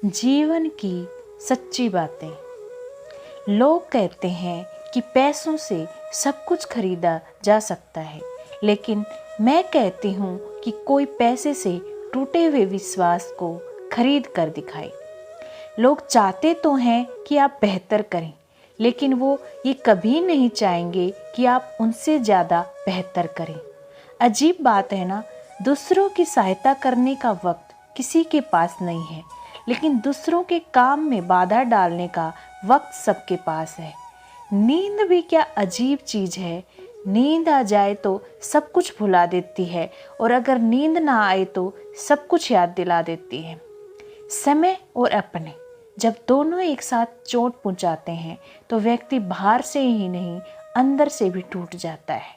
जीवन की सच्ची बातें। लोग कहते हैं कि पैसों से सब कुछ खरीदा जा सकता है, लेकिन मैं कहती हूँ कि कोई पैसे से टूटे हुए विश्वास को खरीद कर दिखाए। लोग चाहते तो हैं कि आप बेहतर करें, लेकिन वो ये कभी नहीं चाहेंगे कि आप उनसे ज़्यादा बेहतर करें। अजीब बात है ना, दूसरों की सहायता करने का वक्त किसी के पास नहीं है, लेकिन दूसरों के काम में बाधा डालने का वक्त सबके पास है। नींद भी क्या अजीब चीज़ है। नींद आ जाए तो सब कुछ भुला देती है, और अगर नींद ना आए तो सब कुछ याद दिला देती है। समय और अपने जब दोनों एक साथ चोट पहुंचाते हैं तो व्यक्ति बाहर से ही नहीं, अंदर से भी टूट जाता है।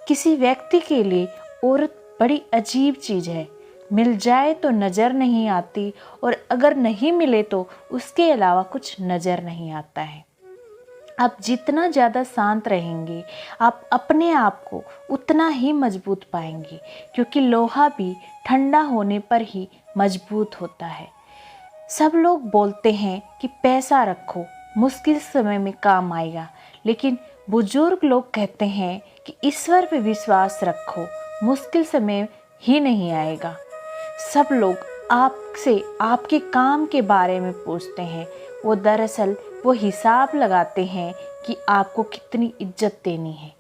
किसी व्यक्ति के लिए औरत बड़ी अजीब चीज़ है। मिल जाए तो नज़र नहीं आती, और अगर नहीं मिले तो उसके अलावा कुछ नज़र नहीं आता है। आप जितना ज़्यादा शांत रहेंगे, आप अपने आप को उतना ही मजबूत पाएंगे, क्योंकि लोहा भी ठंडा होने पर ही मजबूत होता है। सब लोग बोलते हैं कि पैसा रखो, मुश्किल समय में काम आएगा, लेकिन बुजुर्ग लोग कहते हैं कि ईश्वर पे विश्वास रखो, मुश्किल समय ही नहीं आएगा। सब लोग आपसे आपके काम के बारे में पूछते हैं, वो दरअसल वो हिसाब लगाते हैं कि आपको कितनी इज्जत देनी है।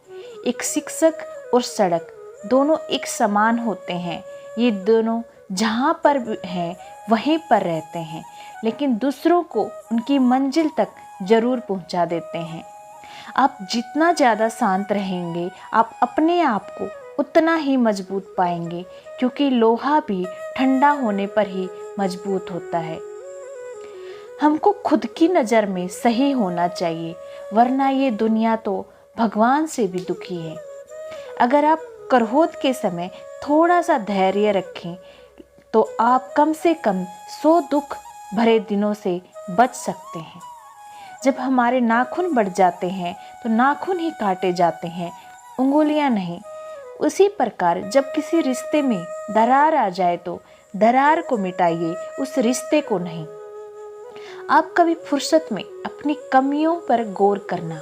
एक शिक्षक और सड़क दोनों एक समान होते हैं। ये दोनों जहाँ पर हैं वहीं पर रहते हैं, लेकिन दूसरों को उनकी मंजिल तक ज़रूर पहुँचा देते हैं। आप जितना ज़्यादा शांत रहेंगे, आप अपने आप को उतना ही मजबूत पाएंगे, क्योंकि लोहा भी ठंडा होने पर ही मजबूत होता है। हमको खुद की नज़र में सही होना चाहिए, वरना ये दुनिया तो भगवान से भी दुखी है। अगर आप क्रोध के समय थोड़ा सा धैर्य रखें तो आप कम से कम 100 दुख भरे दिनों से बच सकते हैं। जब हमारे नाखून बढ़ जाते हैं तो नाखून ही काटे जाते हैं, उंगलियां नहीं। उसी प्रकार जब किसी रिश्ते में दरार आ जाए तो दरार को मिटाइए, उस रिश्ते को नहीं। आप कभी फुर्सत में अपनी कमियों पर गौर करना,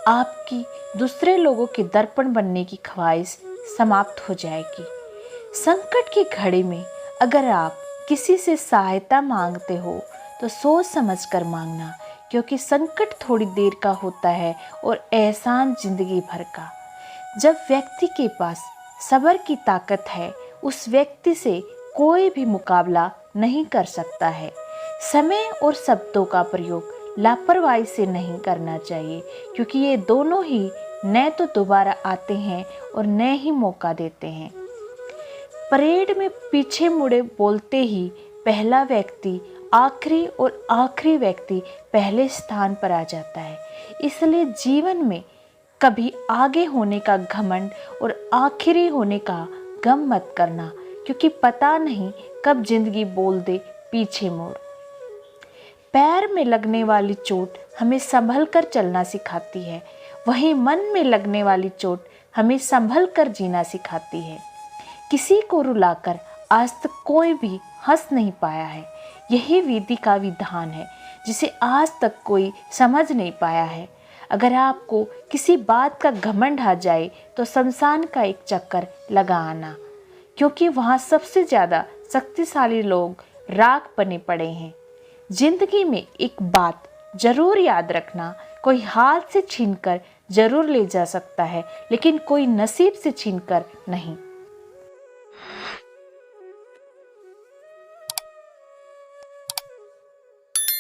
आपकी दूसरे लोगों के दर्पण बनने की ख्वाहिश समाप्त हो जाएगी। संकट की घड़ी में अगर आप किसी से सहायता मांगते हो तो सोच समझ कर मांगना, क्योंकि संकट थोड़ी देर का होता है और एहसान जिंदगी भर का। जब व्यक्ति के पास सब्र की ताकत है, उस व्यक्ति से कोई भी मुकाबला नहीं कर सकता है। समय और शब्दों का प्रयोग लापरवाही से नहीं करना चाहिए, क्योंकि ये दोनों ही न तो दोबारा आते हैं और न ही मौका देते हैं। परेड में पीछे मुड़े बोलते ही पहला व्यक्ति आखिरी और आखिरी व्यक्ति पहले स्थान पर आ जाता है। इसलिए जीवन में कभी आगे होने का घमंड और आखिरी होने का गम मत करना, क्योंकि पता नहीं कब जिंदगी बोल दे पीछे मोड़। पैर में लगने वाली चोट हमें संभल कर चलना सिखाती है, वहीं मन में लगने वाली चोट हमें संभल कर जीना सिखाती है। किसी को रुलाकर आज तक कोई भी हंस नहीं पाया है। यही विधि का विधान है जिसे आज तक कोई समझ नहीं पाया है। अगर आपको किसी बात का घमंड आ जाए तो शमशान का एक चक्कर लगा आना, क्योंकि वहाँ सबसे ज़्यादा शक्तिशाली लोग राख बने पड़े हैं। जिंदगी में एक बात जरूर याद रखना, कोई हाथ से छीनकर जरूर ले जा सकता है, लेकिन कोई नसीब से छीनकर नहीं।